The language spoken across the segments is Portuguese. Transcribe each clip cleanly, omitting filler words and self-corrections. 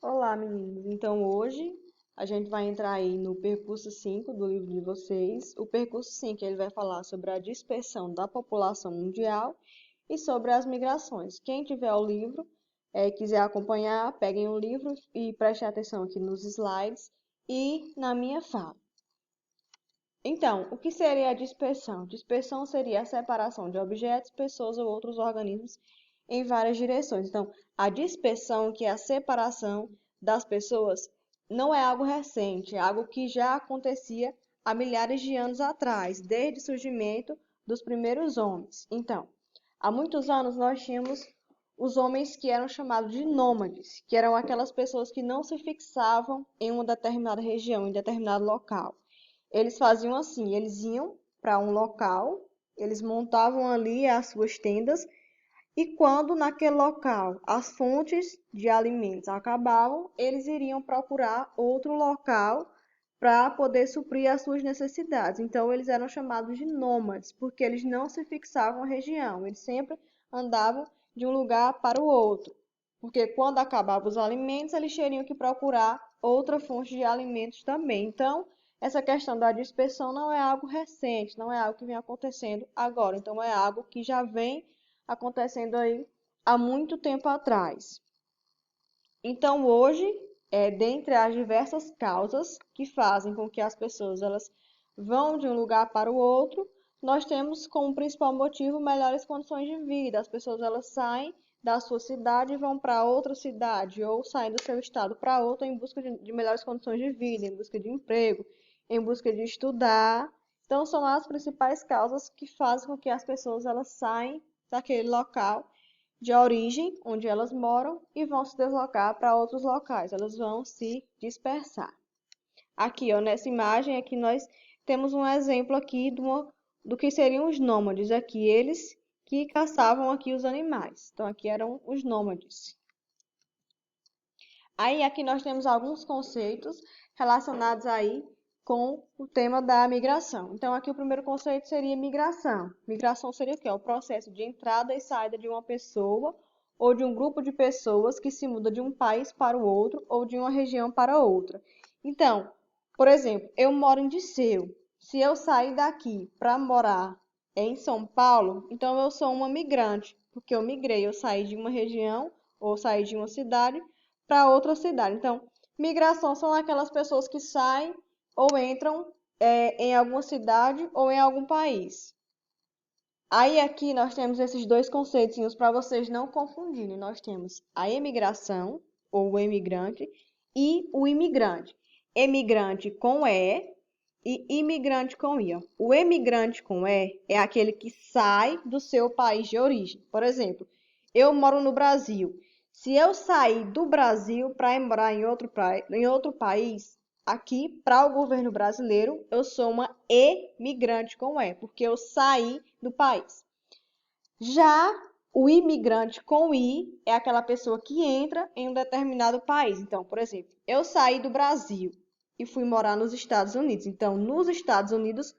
Olá, meninos. Então, hoje a gente vai entrar aí no percurso 5 do livro de vocês. O percurso 5 ele vai falar sobre a dispersão da população mundial e sobre as migrações. Quem tiver o livro, quiser acompanhar, peguem o livro e prestem atenção aqui nos slides e na minha fala. Então, o que seria a dispersão? Dispersão seria a separação de objetos, pessoas ou outros organismos em várias direções. Então, a dispersão, que é a separação das pessoas, não é algo recente, é algo que já acontecia há milhares de anos atrás, desde o surgimento dos primeiros homens. Então, há muitos anos nós tínhamos os homens que eram chamados de nômades, que eram aquelas pessoas que não se fixavam em uma determinada região, em determinado local. Eles faziam assim, eles iam para um local, eles montavam ali as suas tendas e quando naquele local as fontes de alimentos acabavam, eles iriam procurar outro local para poder suprir as suas necessidades. Então eles eram chamados de nômades, porque eles não se fixavam em região, eles sempre andavam de um lugar para o outro. Porque quando acabavam os alimentos, eles teriam que procurar outra fonte de alimentos também. Então, essa questão da dispersão não é algo recente, não é algo que vem acontecendo agora. Então, é algo que já vem acontecendo aí há muito tempo atrás. Então, hoje, dentre as diversas causas que fazem com que as pessoas elas vão de um lugar para o outro, nós temos como principal motivo melhores condições de vida. As pessoas elas saem da sua cidade e vão para outra cidade, ou saem do seu estado para outro em busca de melhores condições de vida, em busca de emprego, em busca de estudar. Então, são as principais causas que fazem com que as pessoas elas saem daquele local de origem, onde elas moram, e vão se deslocar para outros locais. Elas vão se dispersar. Aqui, ó, nessa imagem, aqui nós temos um exemplo aqui do que seriam os nômades. Aqui, eles que caçavam aqui os animais. Então, aqui eram os nômades. Aí, aqui nós temos alguns conceitos relacionados aí com o tema da migração. Então, aqui o primeiro conceito seria migração. Migração seria o quê? O processo de entrada e saída de uma pessoa ou de um grupo de pessoas que se muda de um país para o outro ou de uma região para outra. Então, por exemplo, eu moro em Disseu. Se eu sair daqui para morar em São Paulo, então eu sou uma migrante, porque eu migrei, eu saí de uma região ou saí de uma cidade para outra cidade. Então, migração são aquelas pessoas que saem ou entram em alguma cidade ou em algum país. Aí aqui nós temos esses dois conceitos para vocês não confundirem. Nós temos a emigração ou o emigrante e o imigrante. Emigrante com E e imigrante com I. Ó. O emigrante com E é aquele que sai do seu país de origem. Por exemplo, eu moro no Brasil. Se eu sair do Brasil para ir morar em outro país, aqui, para o governo brasileiro, eu sou uma emigrante com E, porque eu saí do país. Já o imigrante com I é aquela pessoa que entra em um determinado país. Então, por exemplo, eu saí do Brasil e fui morar nos Estados Unidos. Então, nos Estados Unidos,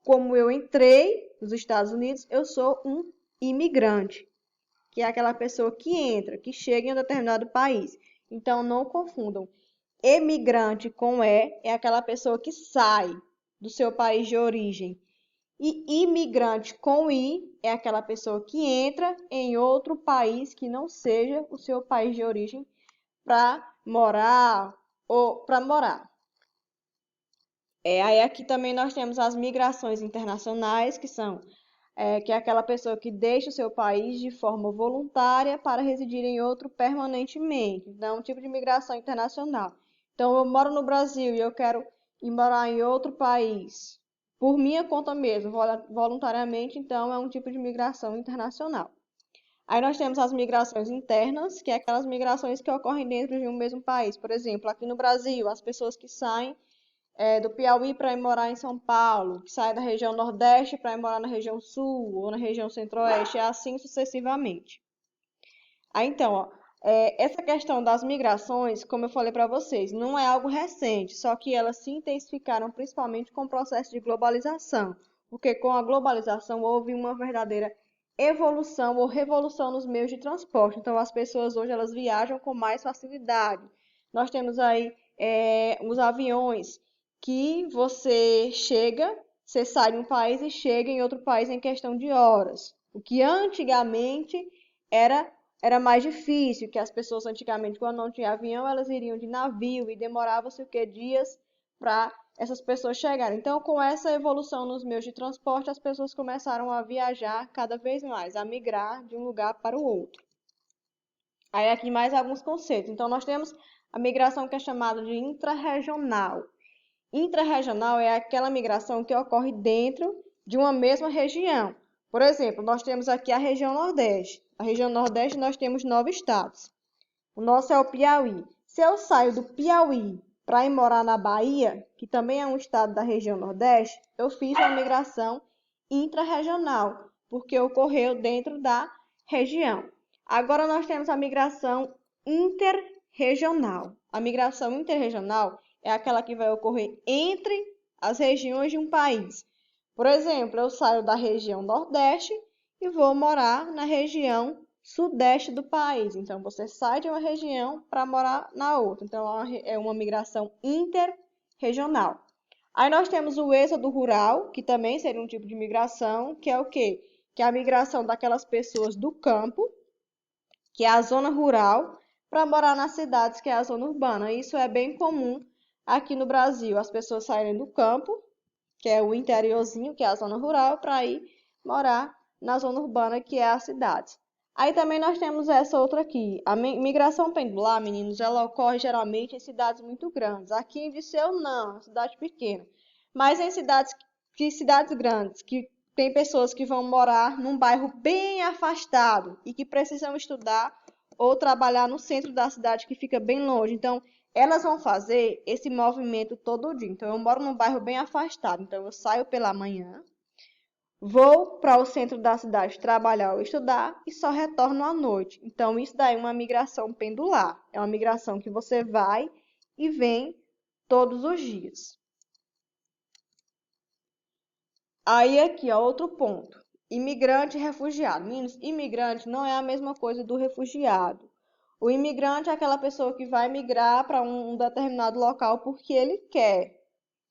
como eu entrei nos Estados Unidos, eu sou um imigrante, que é aquela pessoa que entra, que chega em um determinado país. Então, não confundam. Emigrante com E é aquela pessoa que sai do seu país de origem. E imigrante com I é aquela pessoa que entra em outro país que não seja o seu país de origem para morar ou para morar. Aí aqui também nós temos as migrações internacionais, que é aquela pessoa que deixa o seu país de forma voluntária para residir em outro permanentemente. Então, é um tipo de migração internacional. Então, eu moro no Brasil e eu quero ir morar em outro país, por minha conta mesmo, voluntariamente, então é um tipo de migração internacional. Aí nós temos as migrações internas, que é aquelas migrações que ocorrem dentro de um mesmo país. Por exemplo, aqui no Brasil, as pessoas que saem do Piauí para ir morar em São Paulo, que sai da região Nordeste para ir morar na região Sul ou na região Centro-Oeste, e assim sucessivamente. Aí então, ó, essa questão das migrações, como eu falei para vocês, não é algo recente, só que elas se intensificaram principalmente com o processo de globalização, porque com a globalização houve uma verdadeira evolução ou revolução nos meios de transporte. Então, as pessoas hoje elas viajam com mais facilidade. Nós temos aí os aviões que você sai de um país e chega em outro país em questão de horas. O que antigamente era, era mais difícil, que as pessoas antigamente, quando não tinha avião, elas iriam de navio e demorava-se o que dias para essas pessoas chegarem. Então, com essa evolução nos meios de transporte, as pessoas começaram a viajar cada vez mais, a migrar de um lugar para o outro. Aí aqui mais alguns conceitos. Então, nós temos a migração que é chamada de intrarregional. Intrarregional é aquela migração que ocorre dentro de uma mesma região. Por exemplo, nós temos aqui a região Nordeste. A região Nordeste nós temos 9 estados. O nosso é o Piauí. Se eu saio do Piauí para ir morar na Bahia, que também é um estado da região Nordeste, eu fiz uma migração intrarregional, porque ocorreu dentro da região. Agora nós temos a migração interregional. A migração interregional é aquela que vai ocorrer entre as regiões de um país. Por exemplo, eu saio da região Nordeste e vou morar na região Sudeste do país. Então, você sai de uma região para morar na outra. Então, é uma migração interregional. Aí nós temos o êxodo rural, que também seria um tipo de migração, que é o quê? Que é a migração daquelas pessoas do campo, que é a zona rural, para morar nas cidades, que é a zona urbana. Isso é bem comum aqui no Brasil. As pessoas saírem do campo, que é o interiorzinho, que é a zona rural, para ir morar na zona urbana, que é a cidade. Aí também nós temos essa outra aqui. A migração pendular, meninos, ela ocorre geralmente em cidades muito grandes. Aqui em Viseu não, é cidade pequena. Mas em cidades grandes, que tem pessoas que vão morar num bairro bem afastado e que precisam estudar ou trabalhar no centro da cidade que fica bem longe. Então, elas vão fazer esse movimento todo dia. Então, eu moro num bairro bem afastado. Então, eu saio pela manhã, vou para o centro da cidade trabalhar ou estudar e só retorno à noite. Então, isso daí é uma migração pendular. É uma migração que você vai e vem todos os dias. Aí aqui, ó, outro ponto. Imigrante e refugiado. Meninos, imigrante não é a mesma coisa do refugiado. O imigrante é aquela pessoa que vai migrar para um determinado local porque ele quer.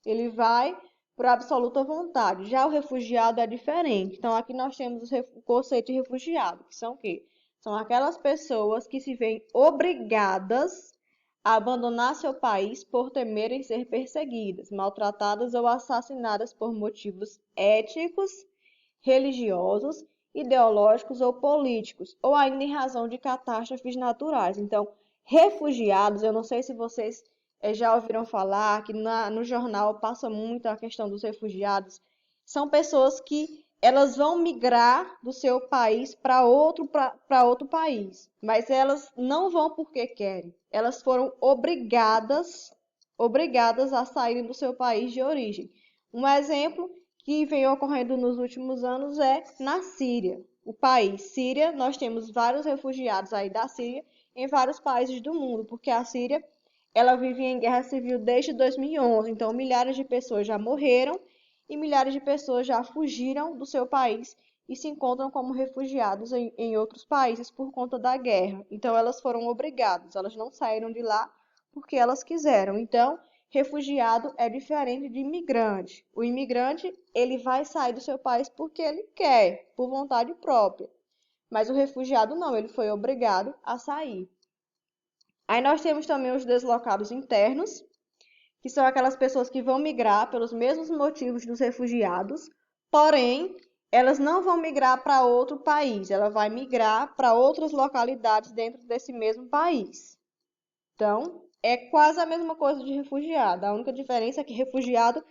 Ele vai por absoluta vontade. Já o refugiado é diferente. Então, aqui nós temos o conceito de refugiado, que são o quê? São aquelas pessoas que se veem obrigadas a abandonar seu país por temerem ser perseguidas, maltratadas ou assassinadas por motivos étnicos, religiosos, ideológicos ou políticos, ou ainda em razão de catástrofes naturais. Então, refugiados, eu não sei se vocês já ouviram falar que no jornal passa muito a questão dos refugiados. São pessoas que elas vão migrar do seu país para outro país, mas elas não vão porque querem. Elas foram obrigadas a saírem do seu país de origem. Um exemplo que vem ocorrendo nos últimos anos é na Síria. O país Síria, nós temos vários refugiados aí da Síria em vários países do mundo, porque a Síria ela vive em guerra civil desde 2011, então milhares de pessoas já morreram e milhares de pessoas já fugiram do seu país e se encontram como refugiados em outros países por conta da guerra. Então elas foram obrigadas, elas não saíram de lá porque elas quiseram. Então, refugiado é diferente de imigrante. O imigrante, ele vai sair do seu país porque ele quer, por vontade própria. Mas o refugiado não, ele foi obrigado a sair. Aí nós temos também os deslocados internos, que são aquelas pessoas que vão migrar pelos mesmos motivos dos refugiados, porém, elas não vão migrar para outro país, ela vai migrar para outras localidades dentro desse mesmo país. Então, é quase a mesma coisa de refugiado. A única diferença é que refugiado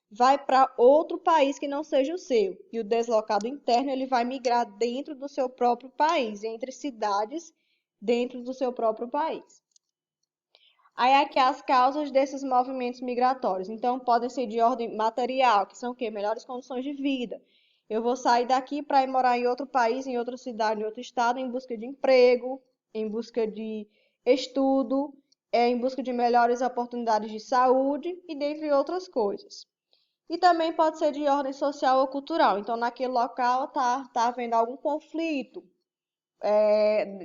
vai para outro país que não seja o seu. E o deslocado interno, ele vai migrar dentro do seu próprio país, entre cidades dentro do seu próprio país. Aí aqui as causas desses movimentos migratórios. Então, podem ser de ordem material, que são o quê? Melhores condições de vida. Eu vou sair daqui para ir morar em outro país, em outra cidade, em outro estado, em busca de emprego, em busca de estudo, em busca de melhores oportunidades de saúde e dentre outras coisas. E também pode ser de ordem social ou cultural. Então, naquele local tá havendo algum conflito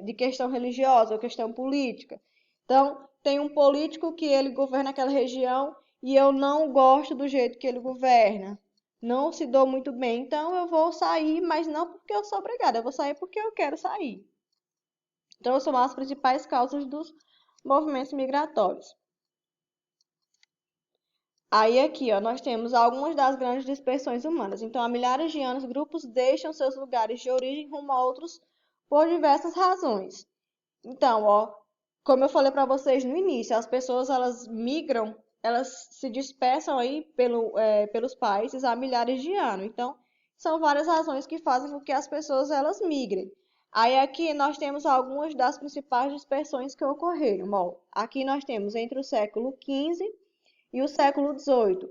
de questão religiosa ou questão política. Então, tem um político que ele governa aquela região e eu não gosto do jeito que ele governa. Não se dou muito bem, então eu vou sair, mas não porque eu sou obrigada, eu vou sair porque eu quero sair. Então, são as principais causas dos movimentos migratórios. Aí aqui, ó, nós temos algumas das grandes dispersões humanas. Então, há milhares de anos, grupos deixam seus lugares de origem rumo a outros por diversas razões. Então, ó, como eu falei para vocês no início, as pessoas elas migram, elas se dispersam aí pelos países há milhares de anos. Então, são várias razões que fazem com que as pessoas elas migrem. Aí aqui nós temos algumas das principais dispersões que ocorreram. Bom, aqui nós temos entre o século XV e o século XVIII.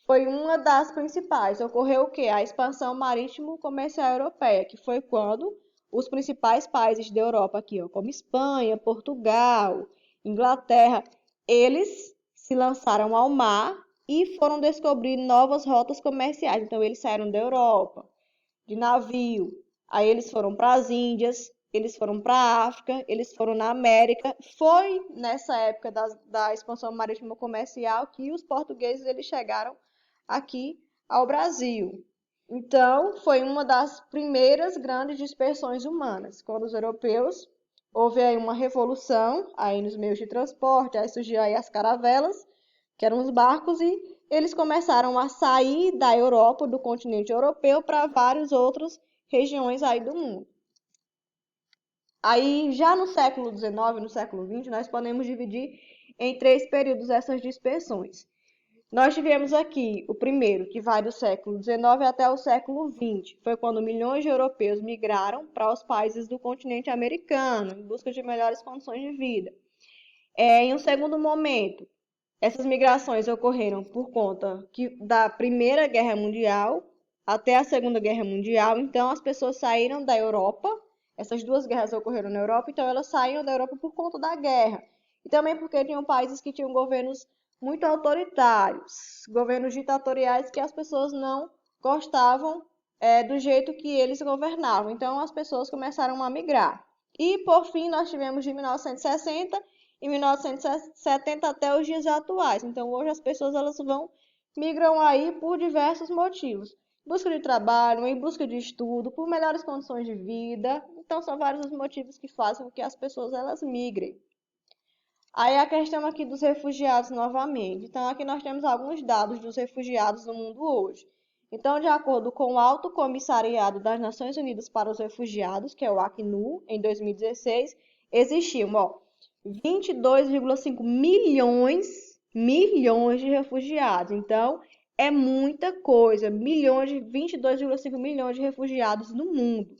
Foi uma das principais. Ocorreu o quê? A expansão marítimo-comercial europeia, que foi quando os principais países da Europa aqui, ó, como Espanha, Portugal, Inglaterra, eles se lançaram ao mar e foram descobrir novas rotas comerciais. Então, eles saíram da Europa, de navio, aí eles foram para as Índias, eles foram para a África, eles foram na América. Foi nessa época da expansão marítima comercial que os portugueses eles chegaram aqui ao Brasil. Então, foi uma das primeiras grandes dispersões humanas, quando os europeus houve aí uma revolução aí nos meios de transporte, aí surgiu aí as caravelas, que eram os barcos, e eles começaram a sair da Europa, do continente europeu, para várias outras regiões aí do mundo. Aí, já no século XIX, no século XX, nós podemos dividir em três períodos essas dispersões. Nós tivemos aqui o primeiro, que vai do século XIX até o século XX. Foi quando milhões de europeus migraram para os países do continente americano, em busca de melhores condições de vida. Em um segundo momento, essas migrações ocorreram por conta da Primeira Guerra Mundial até a Segunda Guerra Mundial. Então, as pessoas saíram da Europa. Essas duas guerras ocorreram na Europa, então elas saíram da Europa por conta da guerra. E também porque tinham países que tinham governos muito autoritários, governos ditatoriais que as pessoas não gostavam do jeito que eles governavam. Então, as pessoas começaram a migrar. E, por fim, nós tivemos de 1960 e 1970 até os dias atuais. Então, hoje as pessoas elas migram aí por diversos motivos. Busca de trabalho, em busca de estudo, por melhores condições de vida. Então, são vários os motivos que fazem com que as pessoas elas migrem. Aí a questão aqui dos refugiados novamente. Então, aqui nós temos alguns dados dos refugiados no mundo hoje. Então, de acordo com o Alto Comissariado das Nações Unidas para os Refugiados, que é o Acnu, em 2016, existiam 22,5 milhões de refugiados. Então, é muita coisa, 22,5 milhões de refugiados no mundo.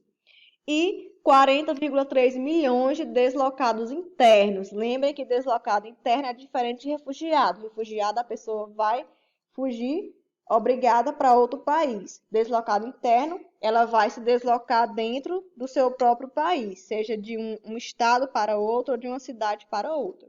E 40,3 milhões de deslocados internos. Lembrem que deslocado interno é diferente de refugiado. Refugiado, a pessoa vai fugir obrigada para outro país. Deslocado interno, ela vai se deslocar dentro do seu próprio país, seja de um estado para outro ou de uma cidade para outra.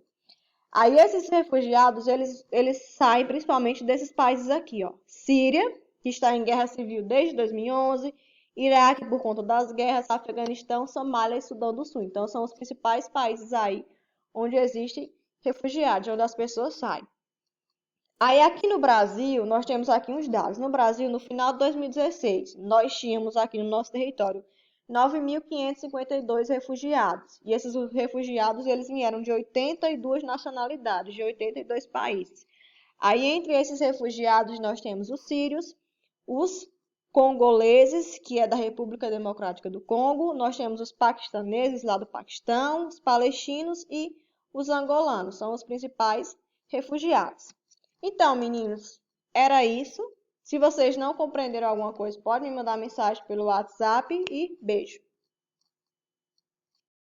Aí esses refugiados, eles saem principalmente desses países aqui, ó. Síria, que está em guerra civil desde 2011, Iraque por conta das guerras, Afeganistão, Somália e Sudão do Sul. Então são os principais países aí onde existem refugiados, onde as pessoas saem. Aí aqui no Brasil, nós temos aqui uns dados. No Brasil, no final de 2016, nós tínhamos aqui no nosso território 9.552 refugiados. E esses refugiados, eles vieram de 82 nacionalidades, de 82 países. Aí, entre esses refugiados, nós temos os sírios, os congoleses, que é da República Democrática do Congo, nós temos os paquistaneses, lá do Paquistão, os palestinos e os angolanos, são os principais refugiados. Então, meninos, era isso. Se vocês não compreenderam alguma coisa, podem me mandar mensagem pelo WhatsApp e beijo!